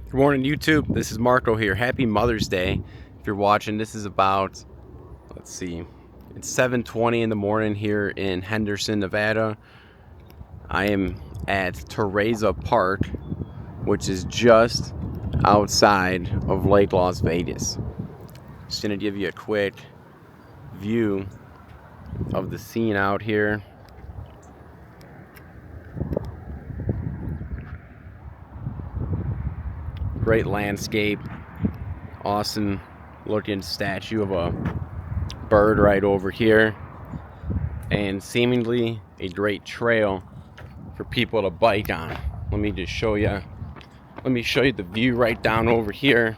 Good morning, YouTube. This is Marco here. Happy Mother's Day. If you're watching, this is about, let's see, it's 7:20 in the morning here in Henderson, Nevada. I am at Terrazza Park, which is just outside of Lake Las Vegas. Just gonna give you a quick view of the scene out here. Great landscape, awesome looking statue of a bird right over here, and seemingly a great trail for people to bike on. Let me show you the view right down over here.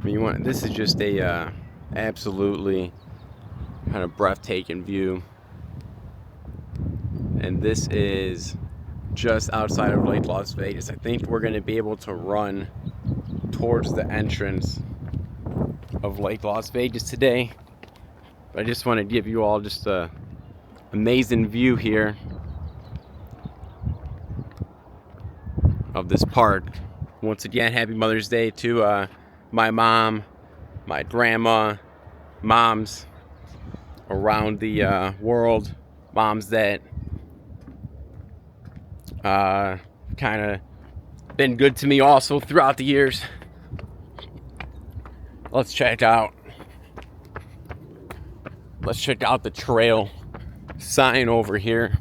This is just a absolutely kind of breathtaking view, and this is just outside of Lake Las Vegas. I think we're going to be able to run towards the entrance of Lake Las Vegas today. But I just want to give you all just a amazing view here of this park. Once again, happy Mother's Day to my mom, my grandma, moms around the world, moms that kind of been good to me also throughout the years. Let's check out the trail sign over here.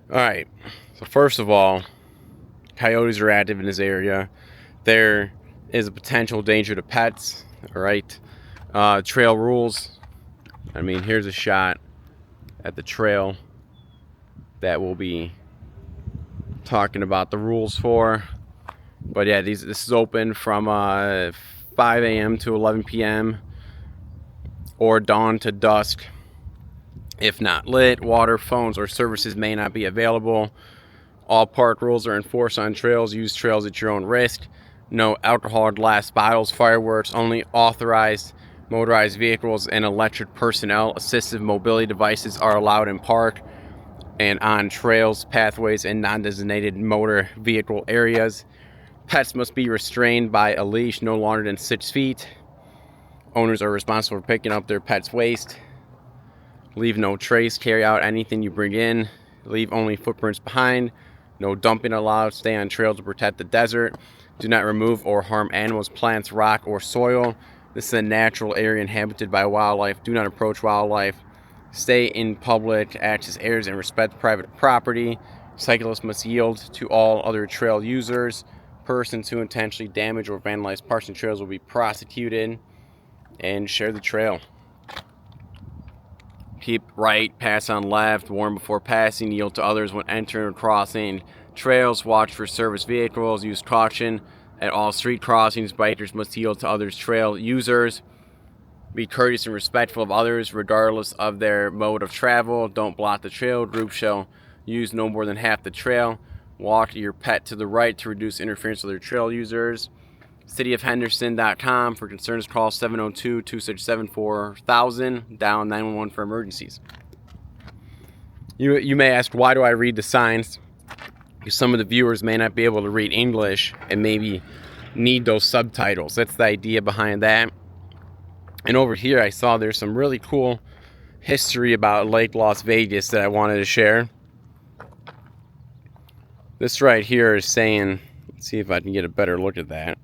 All right, so first of all, coyotes are active in this area. There is a potential danger to pets. All right, trail rules. I mean, here's a shot at the trail that we'll be talking about the rules for. But yeah, this is open from 5 a.m. to 11 p.m. or dawn to dusk. If not lit, water, phones, or services may not be available. All park rules are enforced on trails. Use trails at your own risk. No alcohol or glass bottles, fireworks. Only authorized motorized vehicles and electric personnel. Assistive mobility devices are allowed in park and on trails, pathways, and non-designated motor vehicle areas. Pets must be restrained by a leash no longer than 6 feet. Owners are responsible for picking up their pet's waste. Leave no trace. Carry out anything you bring in. Leave only footprints behind. No dumping allowed. Stay on trails to protect the desert. Do not remove or harm animals, plants, rock, or soil. This is a natural area inhabited by wildlife. Do not approach wildlife. Stay in public access areas and respect private property. Cyclists must yield to all other trail users. Persons who intentionally damage or vandalize parks and trails will be prosecuted. And share the trail. Keep right, pass on left, warn before passing, yield to others when entering or crossing trails. Watch for service vehicles. Use caution at all street crossings. Bikers must yield to others trail users. Be courteous and respectful of others regardless of their mode of travel. Don't block the trail. Groups shall use no more than half the trail. Walk your pet to the right to reduce interference with other trail users. cityofhenderson.com. For concerns, call 702-267-4000. Dial 911 for emergencies. You may ask, why do I read the signs? Because some of the viewers may not be able to read English and maybe need those subtitles. That's the idea behind that. And over here I saw there's some really cool history about Lake Las Vegas that I wanted to share. This right here is saying, let's see if I can get a better look at that.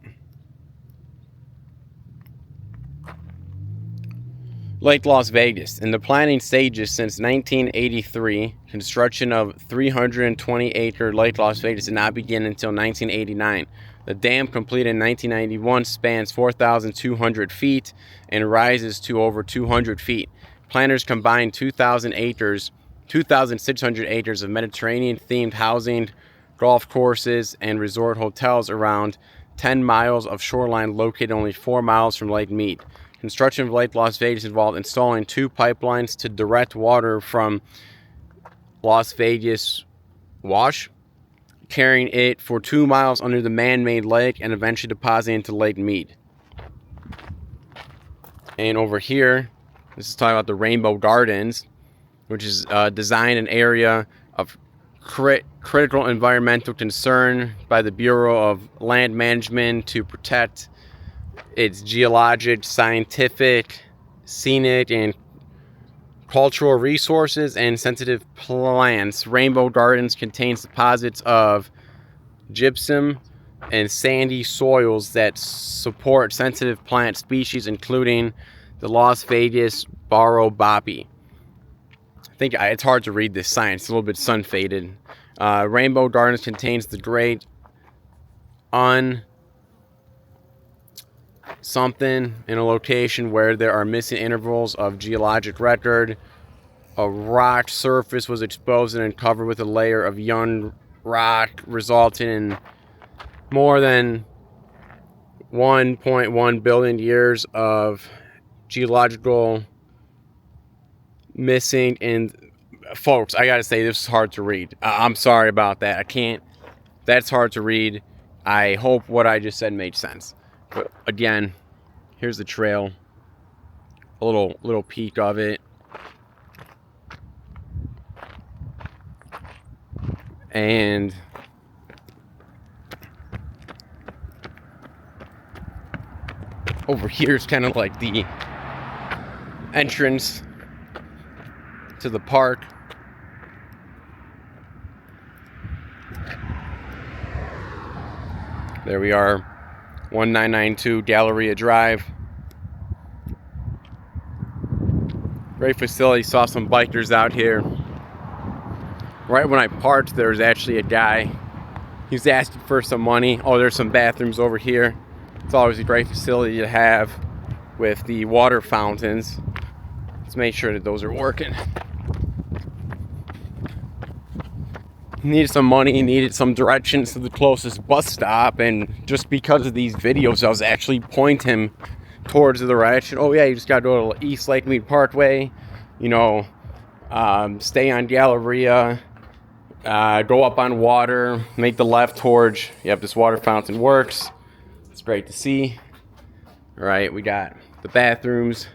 Lake Las Vegas. In the planning stages since 1983, construction of 320-acre Lake Las Vegas did not begin until 1989. The dam, completed in 1991, spans 4,200 feet and rises to over 200 feet. Planners combined 2,600 acres of Mediterranean-themed housing, golf courses, and resort hotels around 10 miles of shoreline located only 4 miles from Lake Mead. Construction of Lake Las Vegas involved installing 2 pipelines to direct water from Las Vegas Wash, carrying it for 2 miles under the man-made lake, and eventually depositing into Lake Mead. And over here, this is talking about the Rainbow Gardens. which is designed an area of critical environmental concern by the Bureau of Land Management to protect its geologic, scientific, scenic, and cultural resources and sensitive plants. Rainbow Gardens contains deposits of gypsum and sandy soils that support sensitive plant species, including the Las Vegas Barrow Poppy. I think it's hard to read this sign. It's a little bit sun faded. Rainbow Gardens contains the great something in a location where there are missing intervals of geologic record. A rock surface was exposed and covered with a layer of young rock, resulting in more than 1.1 billion years of geological missing. And folks, I gotta say, this is hard to read. I'm sorry about that. I can't. That's hard to read. I hope what I just said made sense. But again, here's the trail. A little peek of it. And over here is kind of like the entrance to the park. There we are, 1992 Galleria Drive. Great facility. Saw some bikers out here. Right when I parked, there was actually a guy. He was asking for some money. Oh, there's some bathrooms over here. It's always a great facility to have with the water fountains. Let's make sure that those are working. Needed some money, needed some directions to the closest bus stop, and just because of these videos, I was actually pointing him towards the direction. Oh yeah, you just gotta go to East Lake Mead Parkway, stay on Galleria, go up on Water, make the left towards, yep, this water fountain works. It's great to see. All right, we got the bathrooms,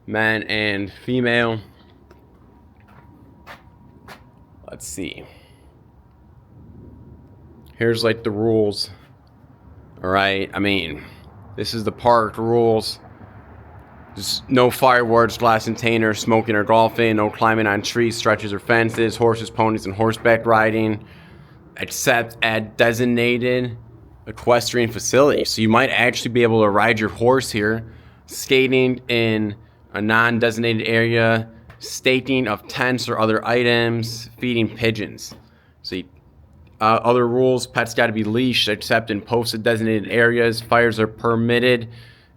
men and female. Let's see. Here's like the rules. All right, I mean, this is the park rules. Just no fireworks, glass containers, smoking or golfing, no climbing on trees, stretches or fences, horses, ponies, and horseback riding, except at designated equestrian facilities. So you might actually be able to ride your horse here, skating in a non-designated area, staking of tents or other items, feeding pigeons. So other rules, pets got to be leashed except in posted designated areas. Fires are permitted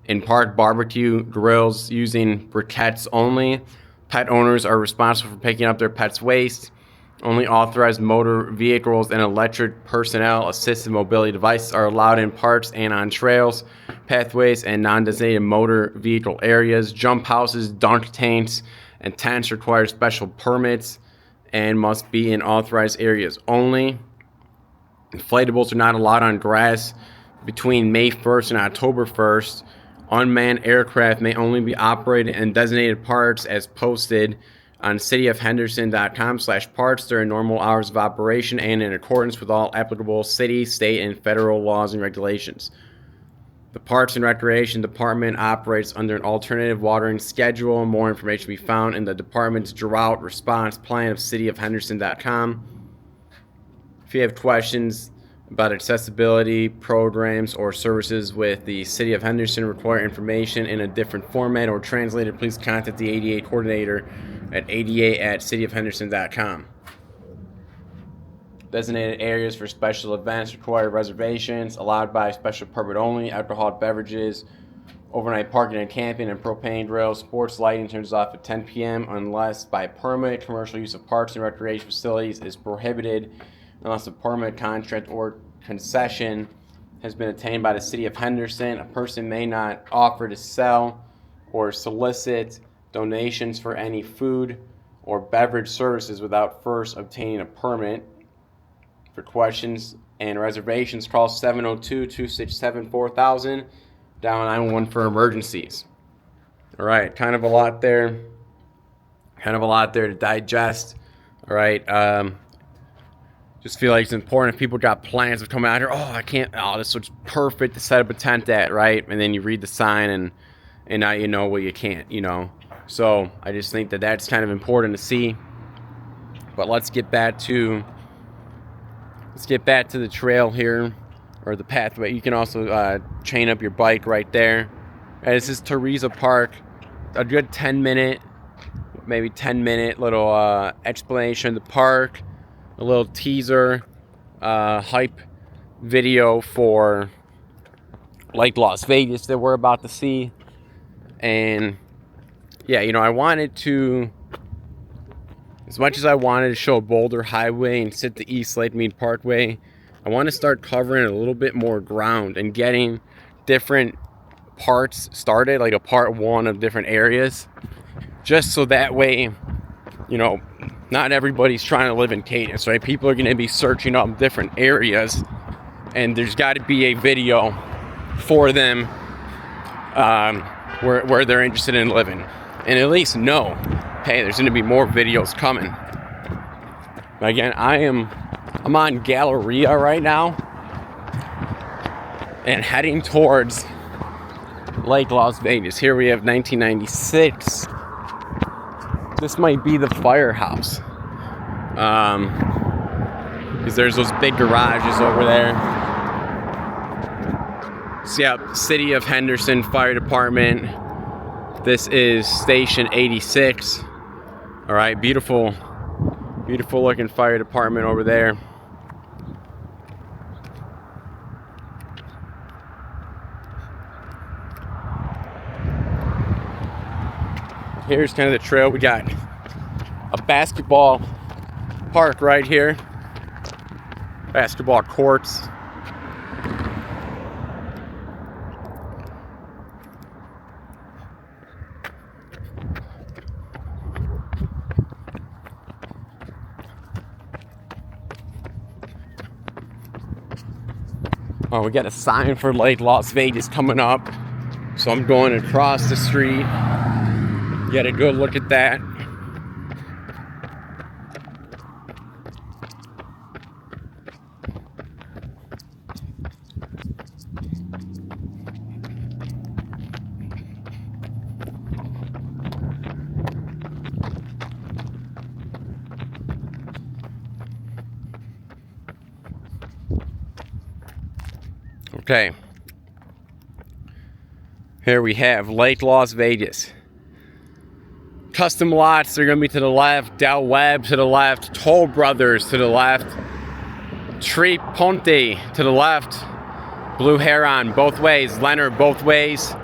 in park barbecue grills using briquettes only. Pet owners are responsible for picking up their pet's waste. Only authorized motor vehicles and electric personnel assisted mobility devices are allowed in parks and on trails, pathways, and non-designated motor vehicle areas. Jump houses, dunk tanks, and tents require special permits and must be in authorized areas only. Inflatables are not allowed on grass between May 1st and October 1st. Unmanned aircraft may only be operated in designated parks as posted on cityofhenderson.com/parks during normal hours of operation and in accordance with all applicable city, state, and federal laws and regulations. The Parks and Recreation Department operates under an alternative watering schedule. More information can be found in the department's drought response plan of cityofhenderson.com. If you have questions about accessibility programs or services with the City of Henderson, require information in a different format or translated, please contact the ADA coordinator at ada@cityofhenderson.com. Designated areas for special events require reservations, allowed by special permit only. Alcoholic beverages, overnight parking and camping, and propane grills. Sports lighting turns off at 10 p.m. unless by permit. Commercial use of parks and recreation facilities is prohibited unless a permit, contract, or concession has been obtained by the City of Henderson. A person may not offer to sell or solicit donations for any food or beverage services without first obtaining a permit. For questions and reservations, call 702-267-4000, dial 911 for emergencies. All right, kind of a lot there. Kind of a lot there to digest. All right. Just feel like it's important if people got plans of coming out here. Oh, I can't. Oh, this looks perfect to set up a tent at, right? And then you read the sign and now you know what you can't, you know. So I just think that that's kind of important to see. But let's get back to the trail here, or the pathway. You can also chain up your bike right there. And this is Terrazza Park. A good 10-minute, maybe 10-minute little explanation of the park, a little teaser, hype video for Lake Las Vegas that we're about to see. And yeah, you know, I wanted to, as much as I wanted to show Boulder Highway and sit the East Lake Mead Parkway, I want to start covering a little bit more ground and getting different parts started, like a part one of different areas, just so that way, you know, not everybody's trying to live in Cadence, right? People are going to be searching up different areas, and there's got to be a video for them where they're interested in living, and at least know, hey, there's going to be more videos coming. Again, I'm on Galleria right now and heading towards Lake Las Vegas. Here we have 1996. This might be the firehouse, because there's those big garages over there. So yeah, City of Henderson Fire Department. This is Station 86. All right, beautiful looking fire department over there. Here's kind of the trail. We got a basketball park right here. Basketball courts. Oh, we got a sign for Lake Las Vegas coming up. So I'm going across the street. Get a good look at that. Okay. Here we have Lake Las Vegas. Custom lots are going to be to the left, Del Webb to the left, Toll Brothers to the left, Tree Ponte to the left, Blue Heron both ways, Leonard both ways,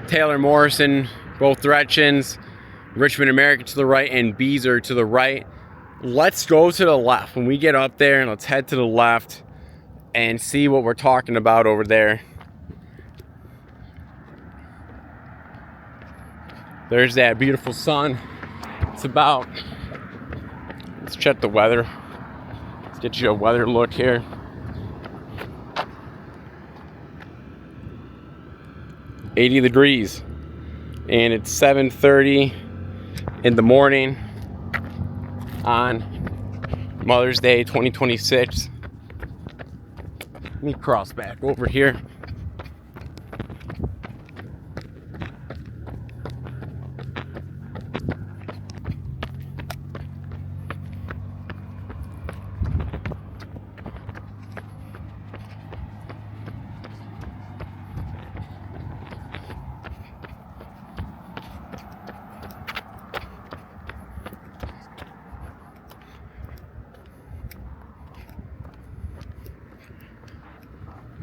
Taylor Morrison both directions, Richmond American to the right, and Beezer to the right. Let's go to the left. When we get up there, and let's head to the left and see what we're talking about over there. There's that beautiful sun. It's about, let's check the weather. Let's get you a weather look here. $80 degrees. And it's 7:30 in the morning on Mother's Day 2026. Let me cross back over here.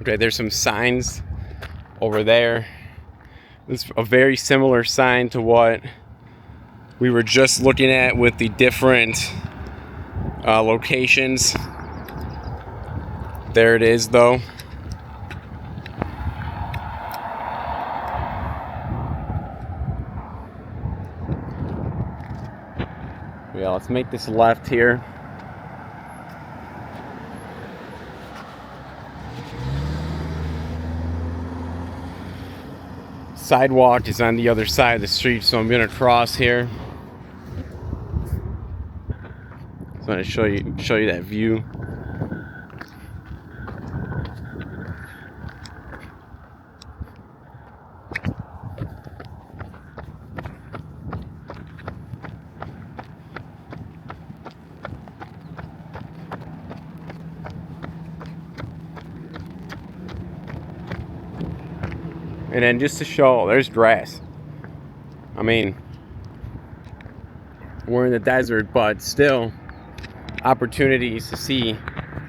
Okay, there's some signs over there. It's a very similar sign to what we were just looking at with the different locations. There it is, though. Yeah, let's make this left here. Sidewalk is on the other side of the street, so I'm gonna cross here. So I'm gonna show you that view. And then just to show, there's grass. I mean, we're in the desert, but still opportunities to see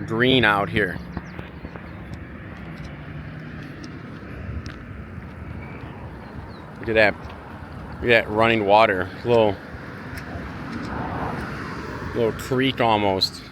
green out here. Look at that. Look at that running water. Little creek almost.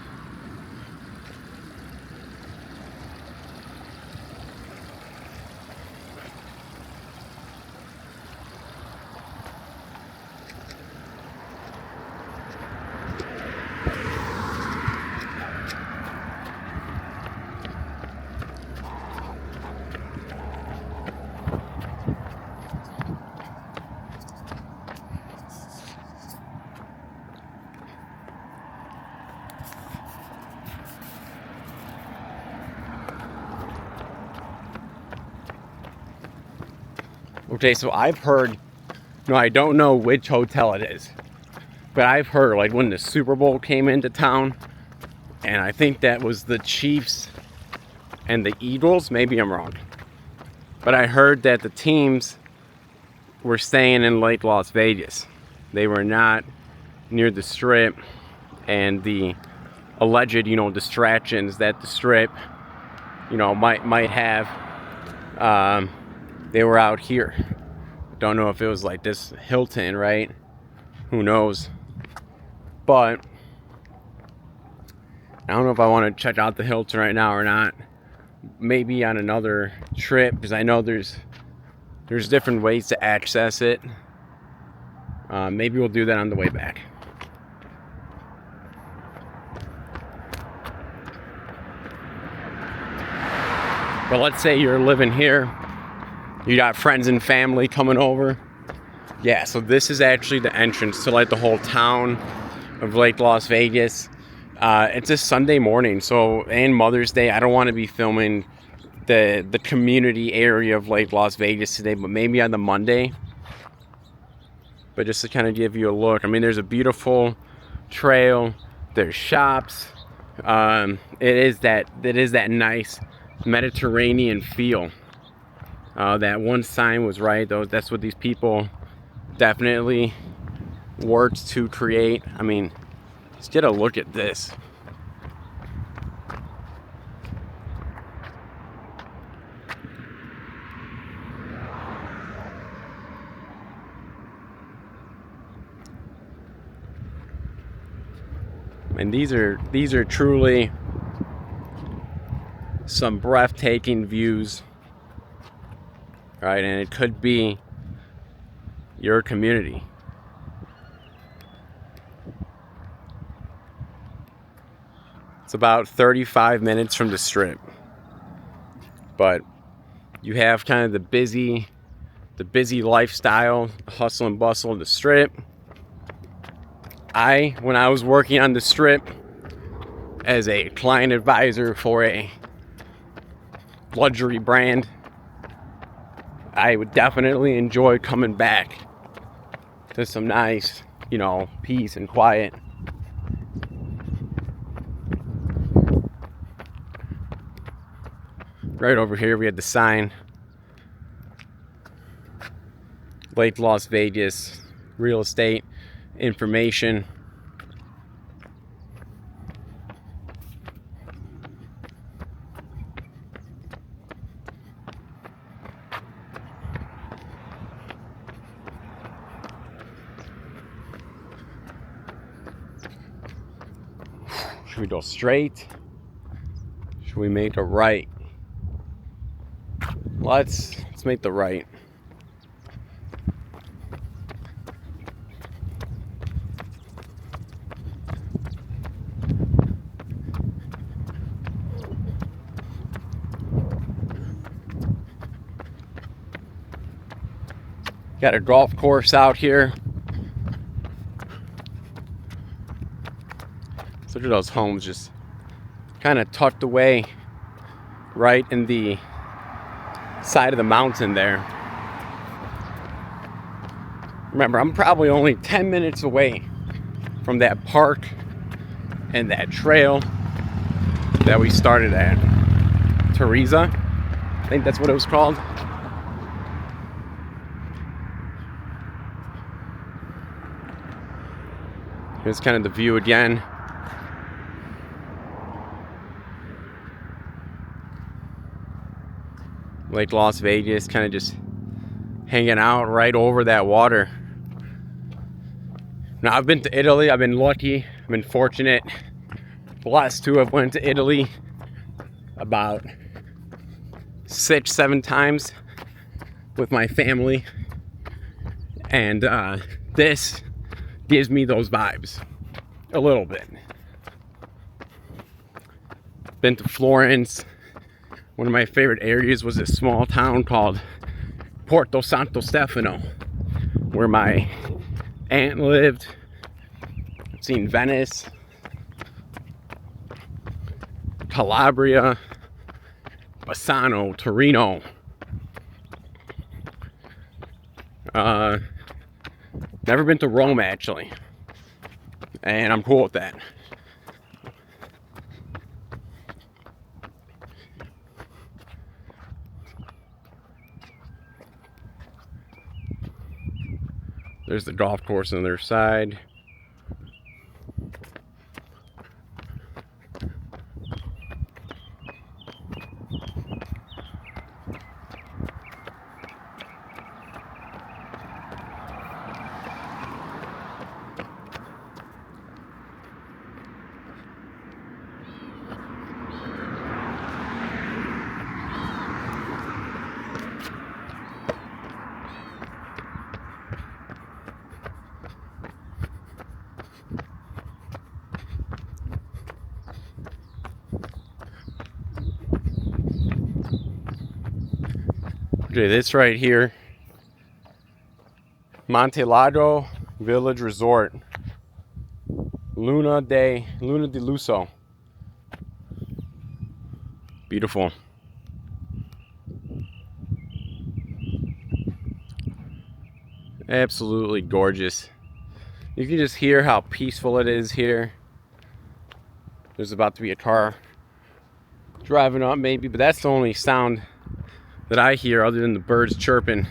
Okay, so I've heard, no, I don't know which hotel it is, but I've heard, like, when the Super Bowl came into town, and I think that was the Chiefs and the Eagles, maybe I'm wrong, but I heard that the teams were staying in Lake Las Vegas. They were not near the Strip, and the alleged, distractions that the Strip, might have, they were out here. Don't know if it was like this Hilton, right? Who knows? But I don't know if I want to check out the Hilton right now or not. Maybe on another trip, because I know there's different ways to access it. Maybe we'll do that on the way back. But let's say you're living here. You got friends and family coming over. Yeah, so this is actually the entrance to like the whole town of Lake Las Vegas. It's a Sunday morning, so, and Mother's Day. I don't want to be filming the community area of Lake Las Vegas today, but maybe on the Monday. But just to kind of give you a look, I mean, there's a beautiful trail. There's shops. It is that nice Mediterranean feel. That one sign was right, though. That's what these people definitely worked to create. I mean, just get a look at this. And these are truly some breathtaking views. Right, and it could be your community. It's about 35 minutes from the Strip, but you have kind of the busy lifestyle, hustle and bustle of the Strip. When I was working on the Strip as a client advisor for a luxury brand, I would definitely enjoy coming back to some nice, peace and quiet. Right over here we had the sign, Lake Las Vegas real estate information. Should we go straight? Should we make a right? Let's make the right. Got a golf course out here. So look at those homes just kind of tucked away right in the side of the mountain there. Remember, I'm probably only 10 minutes away from that park and that trail that we started at. Terrazza, I think that's what it was called. Here's kind of the view again. Lake Las Vegas, kind of just hanging out right over that water. Now, I've been to Italy. I've been lucky. I've been fortunate. The last two I've went to Italy about 6-7 times with my family. And this gives me those vibes a little bit. Been to Florence. One of my favorite areas was a small town called Porto Santo Stefano, where my aunt lived. I've seen Venice, Calabria, Bassano, Torino. Never been to Rome, actually, and I'm cool with that. There's the golf course on their side. Okay, this right here, Montelago Village Resort, Luna di Lusso. Beautiful. Absolutely gorgeous. You can just hear how peaceful it is here. There's about to be a car driving up maybe, but that's the only sound that I hear other than the birds chirping.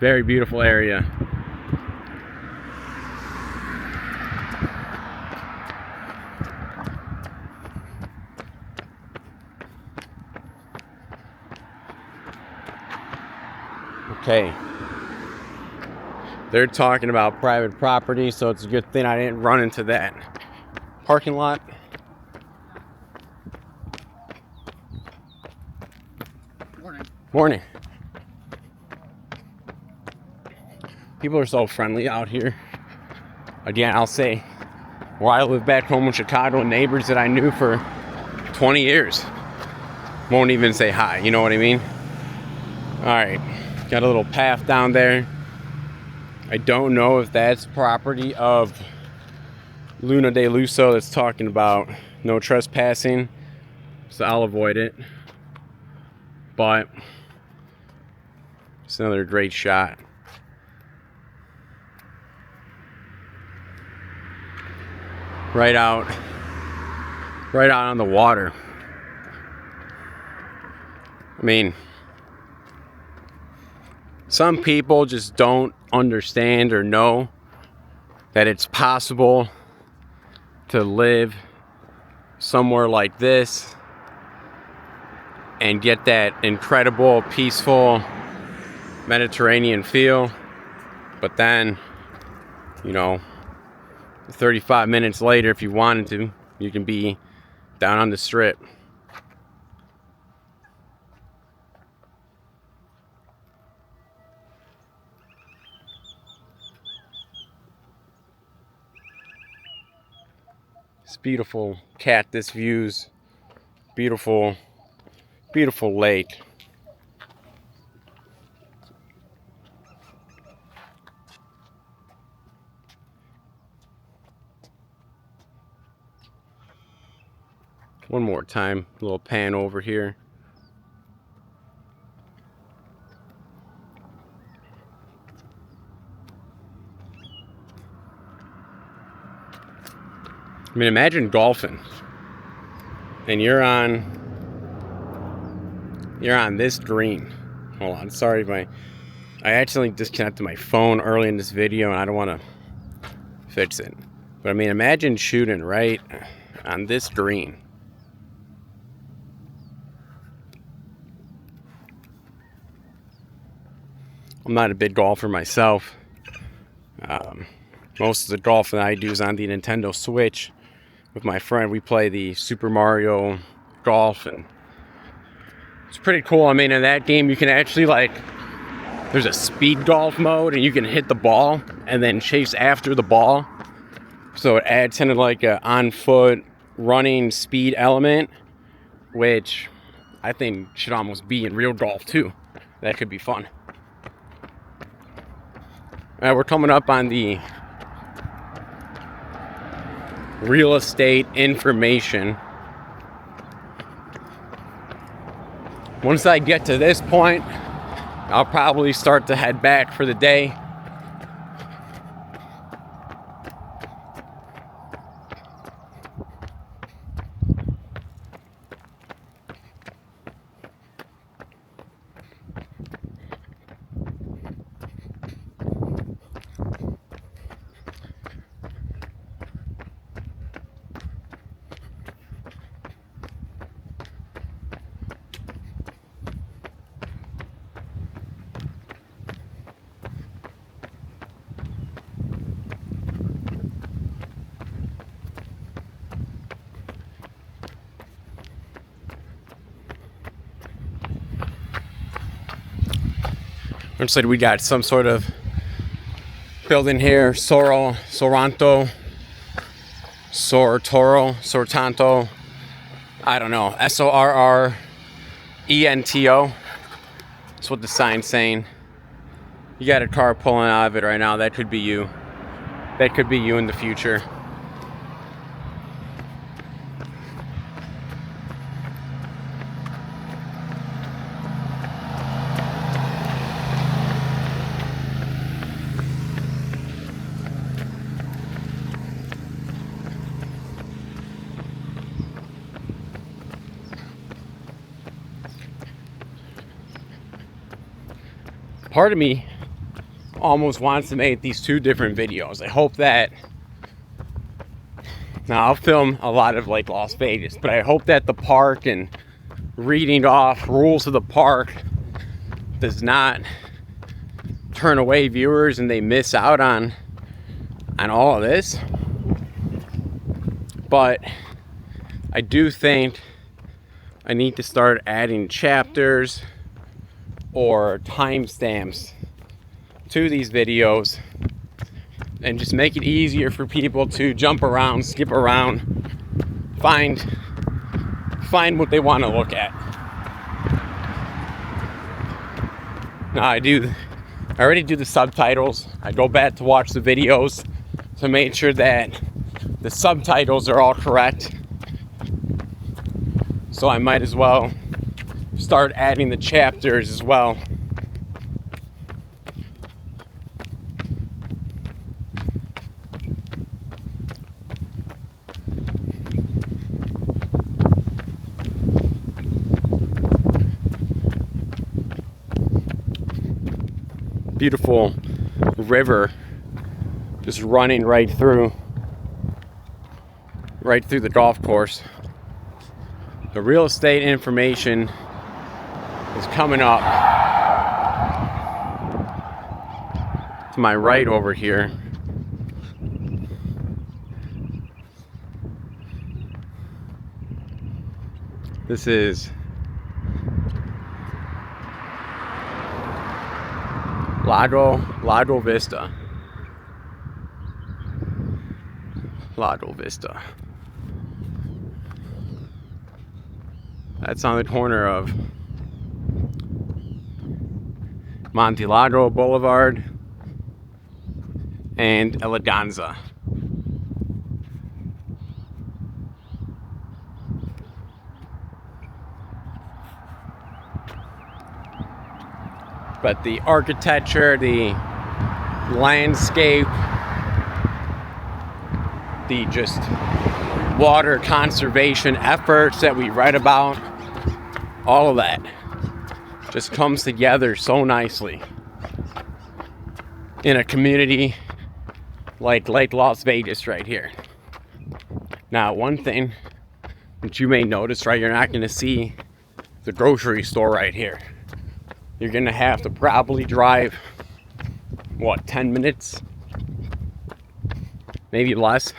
Very beautiful area. Okay. They're talking about private property, so it's a good thing I didn't run into that parking lot. Morning. People are so friendly out here. Again, I'll say, where I live back home in Chicago, neighbors that I knew for 20 years won't even say hi, you know what I mean? Alright, got a little path down there. I don't know if that's property of Luna di Lusso that's talking about no trespassing, so I'll avoid it. But it's another great shot. Right out on the water. I mean, some people just don't understand or know that it's possible to live somewhere like this and get that incredible, peaceful Mediterranean feel. But then, you know, 35 minutes later, if you wanted to, you can be down on the strip. It's beautiful cactus views, beautiful, beautiful lake. One more time, a little pan over here. I mean, imagine golfing, and you're on this green. Hold on, sorry, I accidentally disconnected my phone early in this video, and I don't want to fix it. But I mean, imagine shooting right on this green. I'm not a big golfer myself. Most of the golfing I do is on the Nintendo Switch. With my friend, we play the Super Mario Golf, and it's pretty cool. I mean, in that game, you can actually, like, there's a speed golf mode, and you can hit the ball and then chase after the ball. So it adds kind of like a on-foot running speed element, which I think should almost be in real golf too. That could be fun. We're coming up on the real estate information. Once I get to this point, I'll probably start to head back for the day. Looks like we got some sort of building here. Sorrento. I don't know. Sorrento. That's what the sign's saying. You got a car pulling out of it right now. That could be you. That could be you in the future. Part of me almost wants to make these two different videos. I hope that, now I'll film a lot of like Las Vegas, but I hope that the park and reading off rules of the park does not turn away viewers and they miss out on all of this. But I do think I need to start adding chapters or timestamps to these videos and just make it easier for people to jump around, skip around, find what they want to look at. Now I already do the subtitles. I go back to watch the videos to make sure that the subtitles are all correct. So I might as well start adding the chapters as well. Beautiful river just running right through the golf course. The real estate information is coming up to my right over here. This is Lago Vista. Lago Vista. That's on the corner of Montelago Boulevard and Eleganza. but the architecture, the landscape, the just water conservation efforts that we read about, all of that just comes together so nicely in a community like Las Vegas right here. Now, one thing that you may notice, right, you're not going to see the grocery store right here. You're going to have to probably drive, 10 minutes? Maybe less,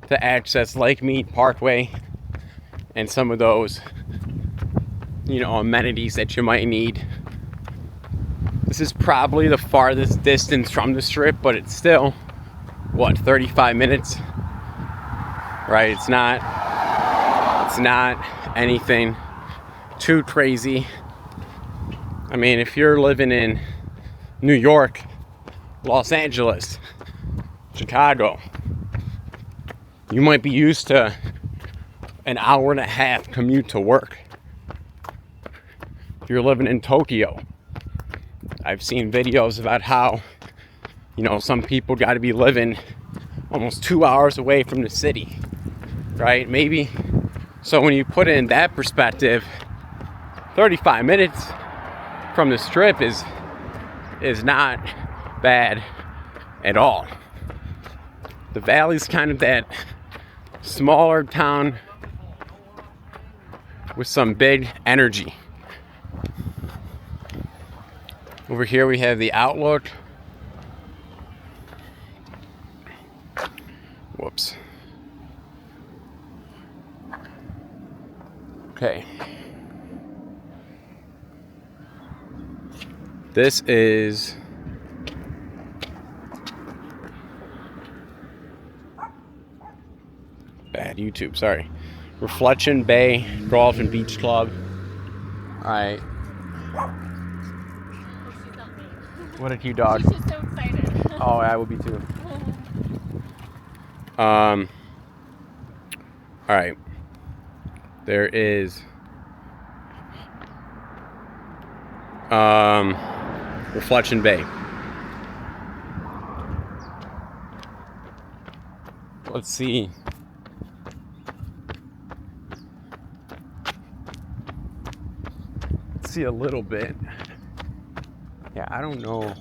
to access Lake Mead Parkway and some of those, amenities that you might need. This is probably the farthest distance from the Strip, but it's still, 35 minutes? Right, it's not anything too crazy. I mean, if you're living in New York, Los Angeles, Chicago, you might be used to an hour and a half commute to work. If you're living in Tokyo, I've seen videos about how, some people got to be living almost 2 hours away from the city, right? Maybe. So when you put it in that perspective, 35 minutes from the Strip is not bad at all. The Valley's kind of that smaller town with some big energy. Over here we have the Outlook. Whoops. Okay. This is bad YouTube, sorry. Reflection Bay Golf and Beach Club. Alright. What a cute dog. She's just so excited. Oh, I would be too. Alright. There is Reflection Bay. Let's see. Let's see a little bit. Yeah, I don't know.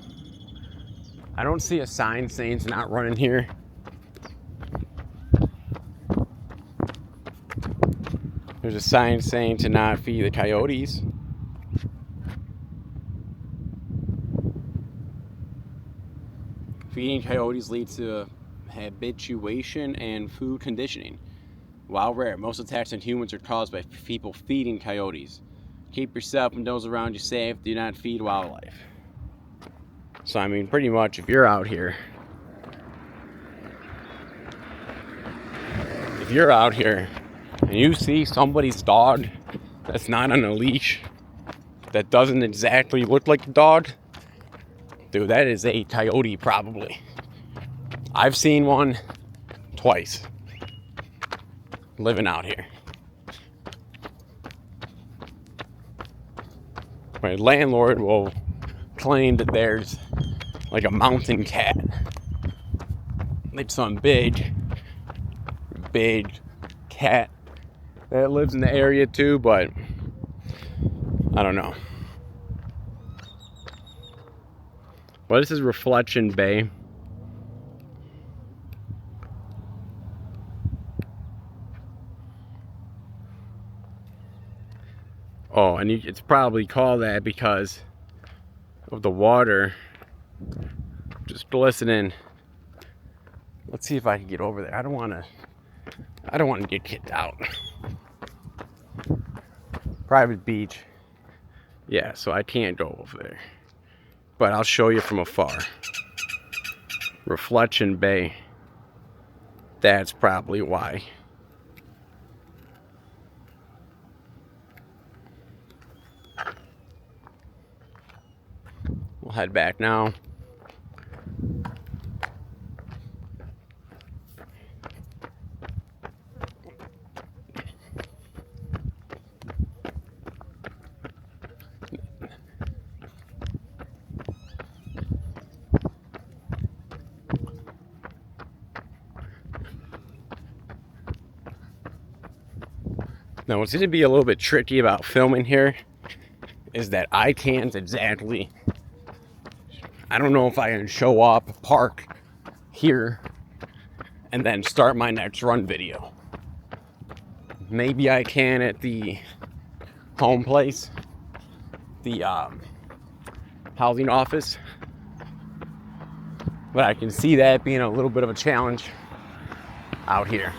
I don't see a sign saying it's not running here. There's a sign saying to not feed the coyotes. Feeding coyotes leads to habituation and food conditioning. While rare, most attacks on humans are caused by people feeding coyotes. Keep yourself and those around you safe. Do not feed wildlife. So, I mean, pretty much if you're out here, and you see somebody's dog that's not on a leash, that doesn't exactly look like a dog, dude, that is a coyote probably. I've seen one twice living out here. My landlord will claim that there's like a mountain cat. It's some big cat that lives in the area too, but I don't know. But this is Reflection Bay. Oh, and it's probably called that because of the water just glistening. Let's see if I can get over there. I don't want to get kicked out. Private beach. Yeah, so I can't go over there. But I'll show you from afar. Reflection Bay. That's probably why. We'll head back now. Now, what's going to be a little bit tricky about filming here is that I can't exactly, I don't know if I can show up, park here, and then start my next run video. Maybe I can at the home place, the housing office, but I can see that being a little bit of a challenge out here.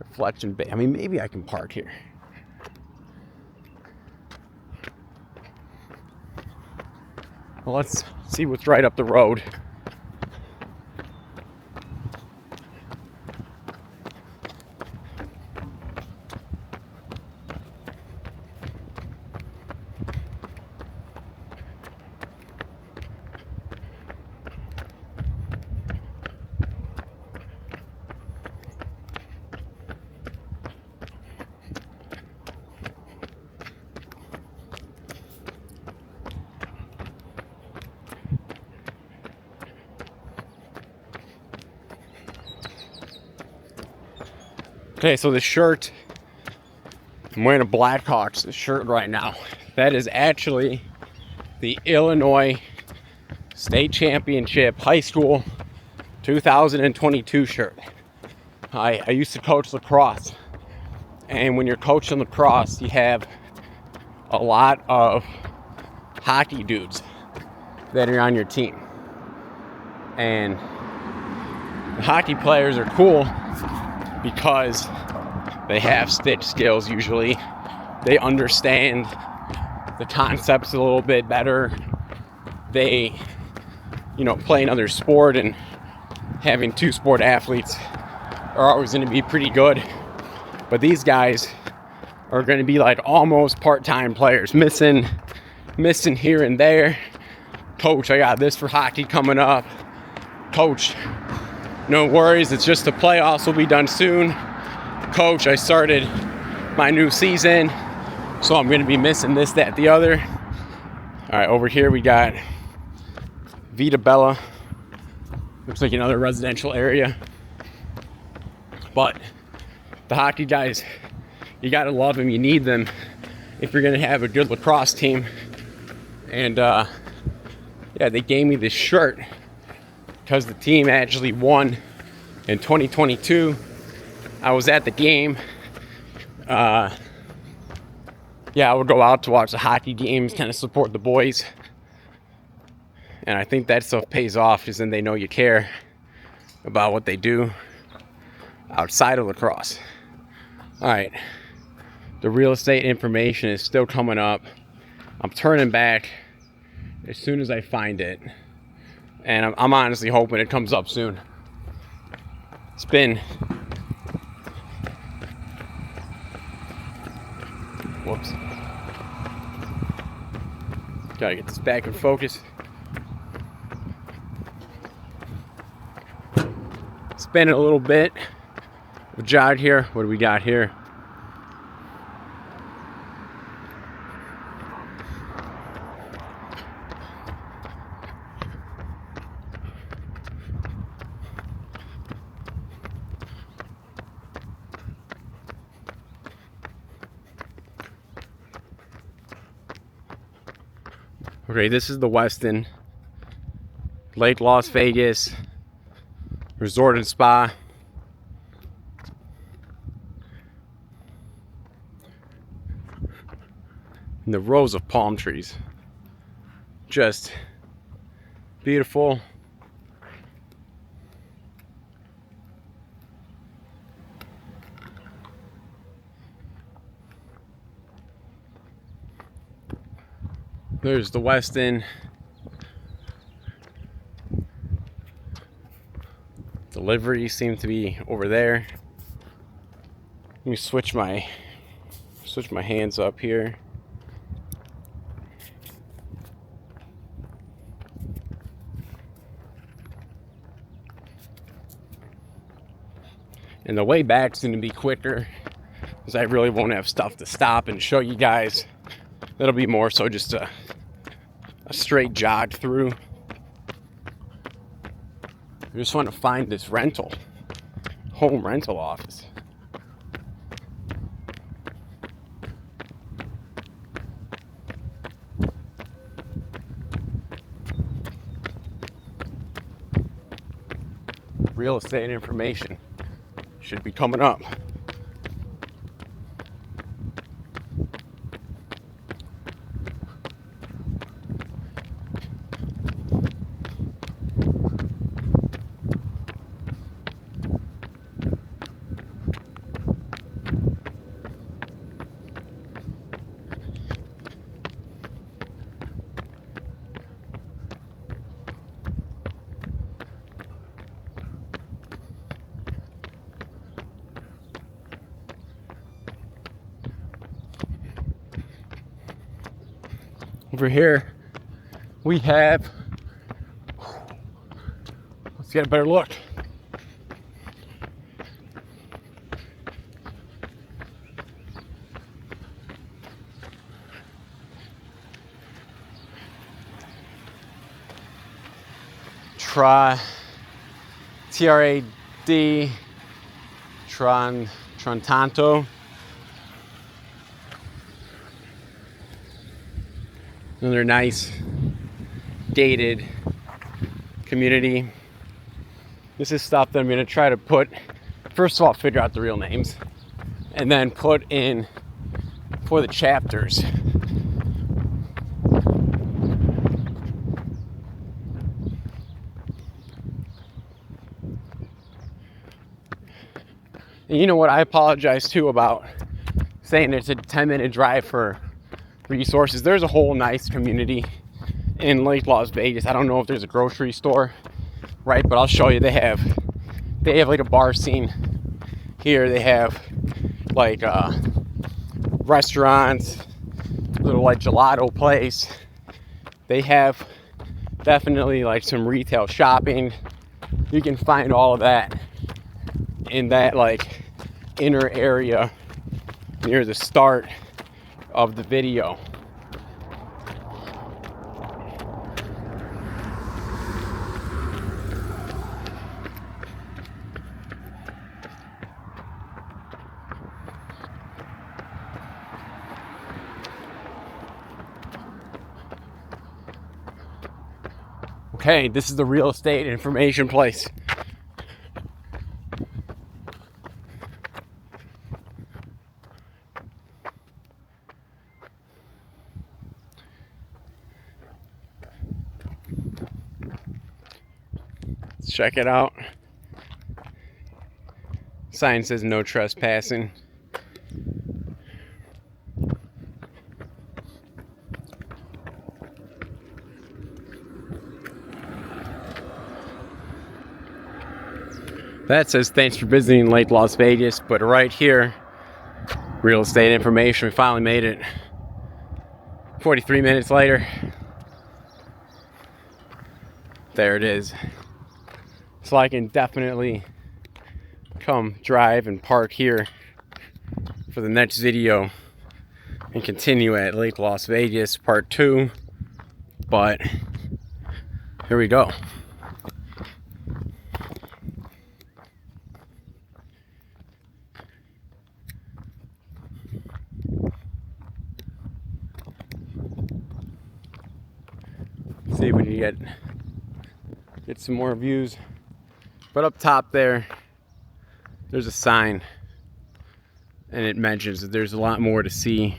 Reflection Bay. I mean, maybe I can park here. Well, let's see what's right up the road. Okay, so the shirt, I'm wearing a Blackhawks shirt right now. That is actually the Illinois State Championship High School 2022 shirt. I used to coach lacrosse, and when you're coaching lacrosse, you have a lot of hockey dudes that are on your team. And the hockey players are cool because they have stick skills usually. They understand the concepts a little bit better. They, play another sport, and having two sport athletes are always going to be pretty good. But these guys are going to be like almost part-time players, missing here and there. Coach, I got this for hockey coming up. Coach, no worries, it's just the playoffs will be done soon. Coach, I started my new season, so I'm going to be missing this, that, the other. All right, over here we got Vista Bella. Looks like another residential area. But the hockey guys, you got to love them. You need them if you're going to have a good lacrosse team. And they gave me this shirt because the team actually won in 2022. I was at the game. I would go out to watch the hockey games, kind of support the boys. And I think that stuff pays off, because then they know you care about what they do outside of lacrosse. All right. The real estate information is still coming up. I'm turning back as soon as I find it. And I'm honestly hoping it comes up soon. It's been... Whoops. Gotta get this back in focus. It's been a little bit of a jog here. What do we got here? Okay, this is the Westin, Lake Las Vegas Resort and Spa. And the rows of palm trees. Just beautiful. There's the Westin. Delivery seems to be over there. Let me switch my hands up here. And the way back's going to be quicker because I really won't have stuff to stop and show you guys. That'll be more so just a straight jog through. I just want to find this home rental office. Real estate information should be coming up. Over here, we have, let's get a better look. T-R-A-D, Tramonto. Another nice, dated community. This is stuff that I'm going to try to put, first of all, figure out the real names, and then put in for the chapters. And you know what? I apologize too about saying it's a 10-minute drive for resources. There's a whole nice community in Lake Las Vegas. I don't know if there's a grocery store, right? But I'll show you. They have like a bar scene here. They have like restaurants, little like gelato place. They have definitely like some retail shopping. You can find all of that in that like inner area near the start of the video. Okay, this is the real estate information place. Let's check it out. Sign says no trespassing. That says thanks for visiting Lake Las Vegas, but right here, real estate information. We finally made it. 43 minutes later. There it is. So I can definitely come drive and park here for the next video and continue at Lake Las Vegas part 2. But here we go. See if we can get some more views. But up top there's a sign, and it mentions that there's a lot more to see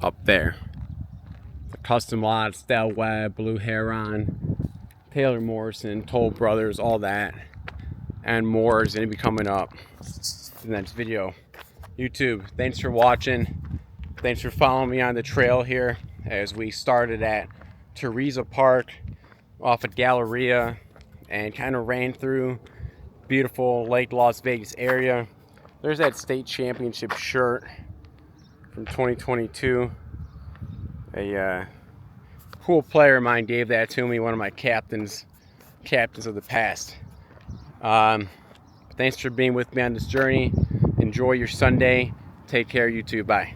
up there. The custom lots, Del Webb, Blue Heron, Taylor Morrison, Toll Brothers, all that, and more is going to be coming up in the next video. YouTube, thanks for watching. Thanks for following me on the trail here as we started at Terrazza Park off of Galleria and kind of ran through beautiful Lake Las Vegas area. There's that state championship shirt from 2022. A cool player of mine gave that to me, one of my captains of the past. Thanks for being with me on this journey. Enjoy your Sunday. Take care, you too. Bye.